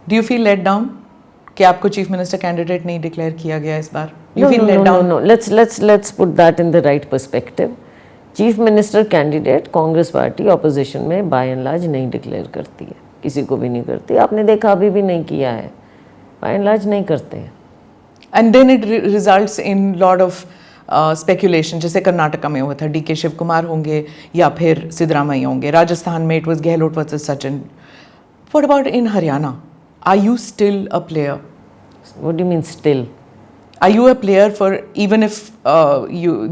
Do you feel let down कि आपको chief minister candidate नहीं डिक्लेयर किया गया इस बार? No, let's put that in the right perspective. Chief minister candidate Congress party opposition में बाय एंड लार्ज नहीं डिक्लेयर करती है, किसी को भी नहीं करती। आपने देखा अभी भी नहीं किया है, बाय एंड लार्ज नहीं करते हैं। And then it results in lot of speculation, जैसे कर्नाटका में हुआ था, डीके शिव कुमार होंगे या फिर सिद्धरामैया होंगे। राजस्थान में it was Gehlot versus Sachin. What about in Haryana? Are you still a player? What do you mean still? Are you a player for, even if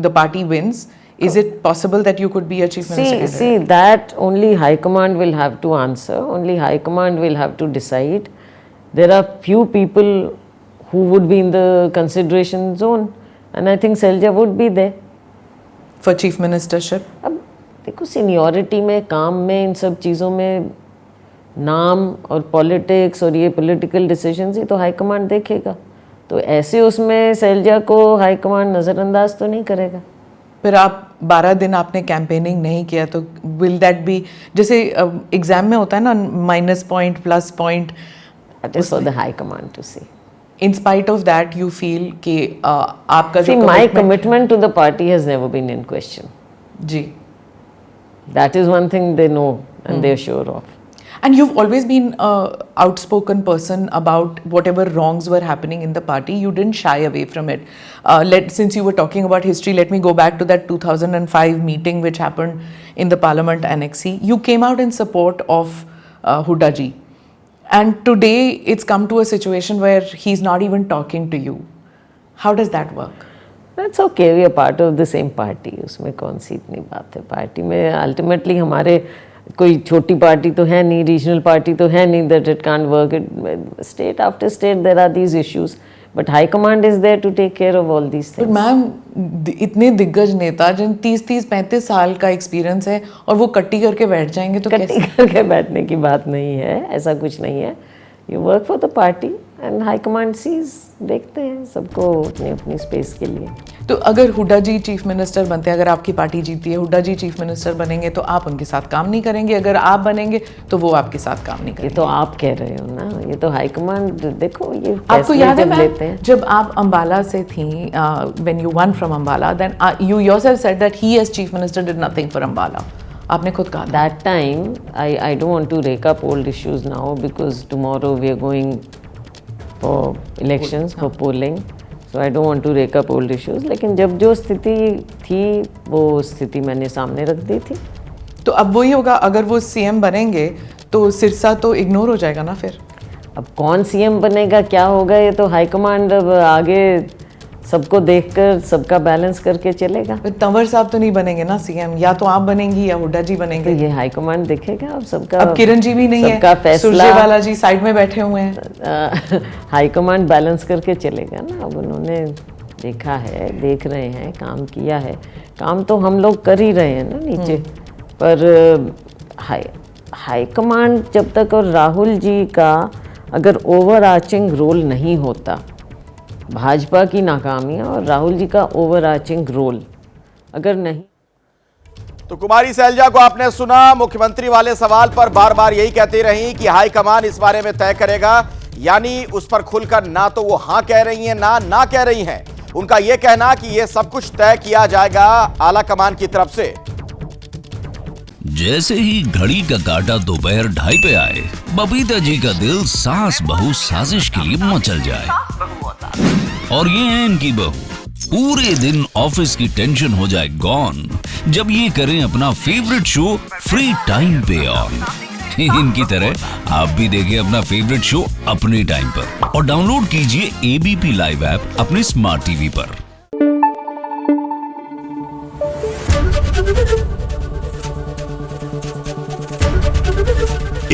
the party wins, is it possible that you could be a chief minister candidate? See, that only High Command will have to answer. Only High Command will have to decide. There are few people who would be in the consideration zone, and I think Selja would be there. For chief ministership? अब देखो, seniority में, काम में, इन सब चीज़ों में नाम और पॉलिटिक्स और ये पॉलिटिकल डिसीजंस ही तो हाई कमांड देखेगा। तो ऐसे उसमें सैलजा को हाई कमांड नज़रअंदाज तो नहीं करेगा। फिर आप 12 दिन आपने कैंपेनिंग नहीं किया तो विल दैट बी, जैसे एग्जाम में होता है ना, minus point plus point, that is for the high command to see. In spite of that you feel कि आपका जो my commitment to the party has never been in question. जी, that is one thing they know and they are sure of. And you've always been an outspoken person about whatever wrongs were happening in the party. You didn't shy away from it. Since you were talking about history, let me go back to that 2005 meeting which happened in the Parliament Annex C. You came out in support of Hooda ji. And today it's come to a situation where he's not even talking to you. How does that work? That's okay. We are part of the same party. उसमें कौन सी इतनी बात है। Party में ultimately हमारे कोई छोटी party तो है नहीं, रीजनल पार्टी तो है नहीं that it can't work. It state after state there are these issues, but high command is there to take care of all these things. Ma'am, इतने दिग्गज नेता जिन 30-35 साल का एक्सपीरियंस है और वो कट्टी करके बैठ जाएंगे तो कट्टी करके बैठने की बात नहीं है, ऐसा कुछ नहीं है। You work for the party and high command sees, देखते हैं सबको अपनी अपनी स्पेस के लिए। तो अगर हुड्डा जी चीफ मिनिस्टर बनते हैं, अगर आपकी पार्टी जीती है, हुड्डा जी चीफ मिनिस्टर बनेंगे तो आप उनके साथ काम नहीं करेंगे, अगर आप बनेंगे तो वो आपके साथ काम नहीं करेंगे? ये तो आप कह रहे हो ना, ये तो हाई कमांड, देखो ये आपको याद है मैम, जब आप अंबाला से थी, when you won from Ambala, then you yourself said that he as chief minister did nothing for Ambala. आपने खुद कहा that time I don't want to rake up old issues now because tomorrow we are going for elections, for polling, so I don't want to rake up old issues. लेकिन जब जो स्थिति थी वो स्थिति मैंने सामने रख दी थी। तो अब वही होगा, अगर वो सीएम बनेंगे तो सिरसा तो इग्नोर हो जाएगा ना फिर? अब कौन सीएम बनेगा, क्या होगा, ये तो हाईकमांड अब आगे सबको देखकर सबका बैलेंस करके चलेगा। तंवर साहब तो नहीं बनेंगे ना सीएम, या तो आप बनेंगी या हुड्डा जी बनेंगे। तो ये हाईकमांड देखेगा अब सबका। अब किरण जी भी नहीं है, सुरजेवाला जी साइड में बैठे हुए हैं। हाईकमांड बैलेंस करके चलेगा ना। अब उन्होंने देखा है, देख रहे हैं, काम किया है। काम तो हम लोग कर ही रहे हैं ना नीचे, पर हाईकमांड जब तक, और राहुल जी का अगर ओवर आर्चिंग रोल नहीं होता, भाजपा की नाकामियां और राहुल जी का ओवर आर्चिंग रोल अगर नहीं। तो कुमारी सैलजा को आपने सुना, मुख्यमंत्री वाले सवाल पर बार बार यही कहती रही कि हाईकमान इस बारे में तय करेगा, यानी उस पर खुलकर ना तो वो हां कह रही हैं ना कह रही हैं। उनका यह कहना कि यह सब कुछ तय किया जाएगा आला कमान की तरफ से। जैसे ही घड़ी का काटा दोपहर 2:30 पे आए, बबीता जी का दिल सास बहू साजिश के लिए मचल जाए। और ये है इनकी बहू, पूरे दिन ऑफिस की टेंशन हो जाए गॉन जब ये करें अपना फेवरेट शो फ्री टाइम पे ऑन। इनकी तरह आप भी देखें अपना फेवरेट शो अपने टाइम पर और डाउनलोड कीजिए एबीपी लाइव ऐप अपने स्मार्ट टीवी पर।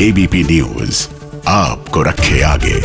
एबीपी न्यूज आपको रखे आगे।